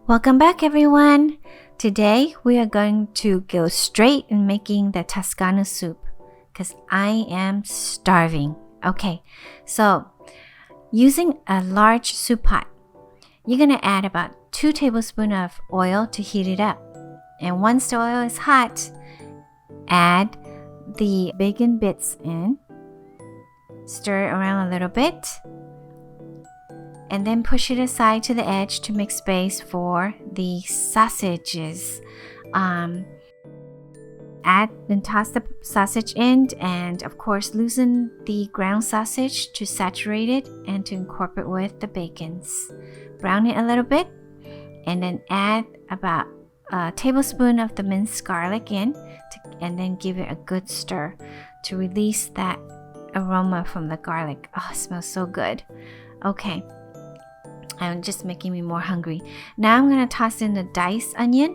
Welcome back, everyone. Today we are going to go straight in making the Tuscano soup because I am starving. Okay, so using a large soup pot, you're going to add about 2 tablespoons of oil to heat it up. And once the oil is hot, add the bacon bits in, stir it around a little bit, and then push it aside to the edge to make space for the sausages. Add and toss the sausage in, and of course loosen the ground sausage to saturate it and to incorporate with the bacons. Brown it a little bit, and then add about a tablespoon of the minced garlic in, and then give it a good stir to release that aroma from the garlic. Oh, it smells so good. Okay. And just making me more hungry. Now I'm going to toss in the diced onion.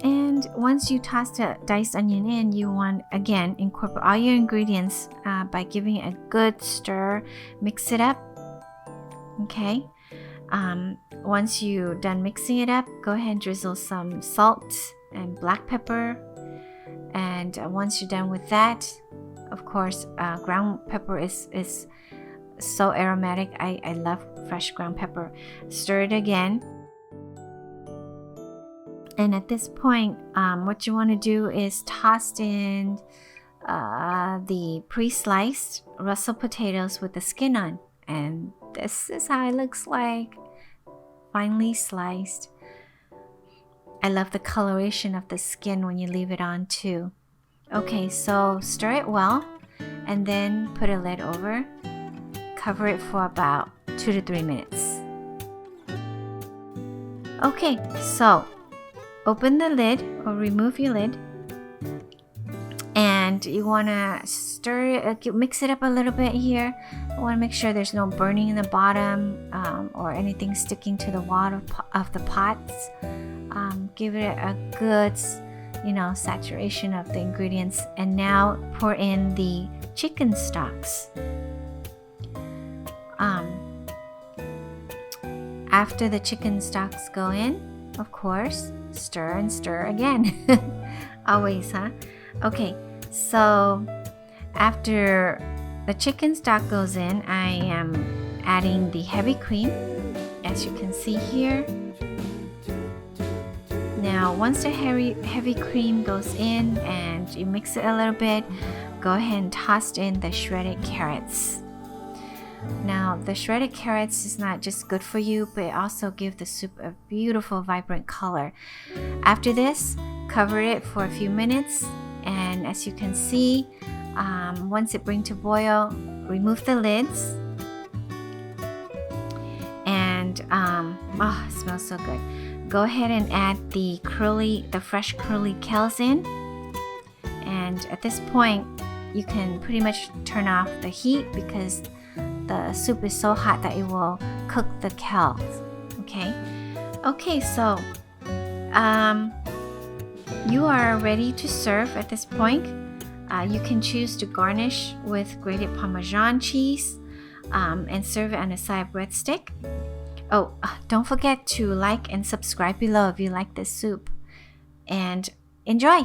And once you toss the diced onion in, you want, again, incorporate all your ingredients by giving it a good stir. Mix it up. Okay. Once you're done mixing it up, go ahead and drizzle some salt and black pepper. And once you're done with that, of course, ground pepper is so aromatic. I love fresh ground pepper. Stir it again. And at this point, what you want to do is toss in the pre-sliced Brussels potatoes with the skin on. And this is how it looks like. Finely sliced. I love the coloration of the skin when you leave it on too. Okay, so stir it well and then put a lid over. Cover it for about 2 to 3 minutes. Okay, so open the lid or remove your lid, and you want to stir it, mix it up a little bit here. You want to make sure there's no burning in the bottom or anything sticking to the wall of the pots. Give it a good, saturation of the ingredients, and now pour in the chicken stocks. After the chicken stocks go in, of course, stir and stir again. Always, huh? Okay, so after the chicken stock goes in, I am adding the heavy cream, as you can see here. Now, once the heavy cream goes in and you mix it a little bit, go ahead and toss in the shredded carrots. Now, the shredded carrots is not just good for you, but it also gives the soup a beautiful, vibrant color. After this, cover it for a few minutes, and as you can see, once it brings to boil, remove the lids. And it smells so good. Go ahead and add the fresh curly kales in. And at this point, you can pretty much turn off the heat because the soup is so hot that it will cook the kales. Okay, so you are ready to serve at this point. You can choose to garnish with grated Parmesan cheese and serve it on a side breadstick. Oh, don't forget to like and subscribe below if you like this soup. And enjoy!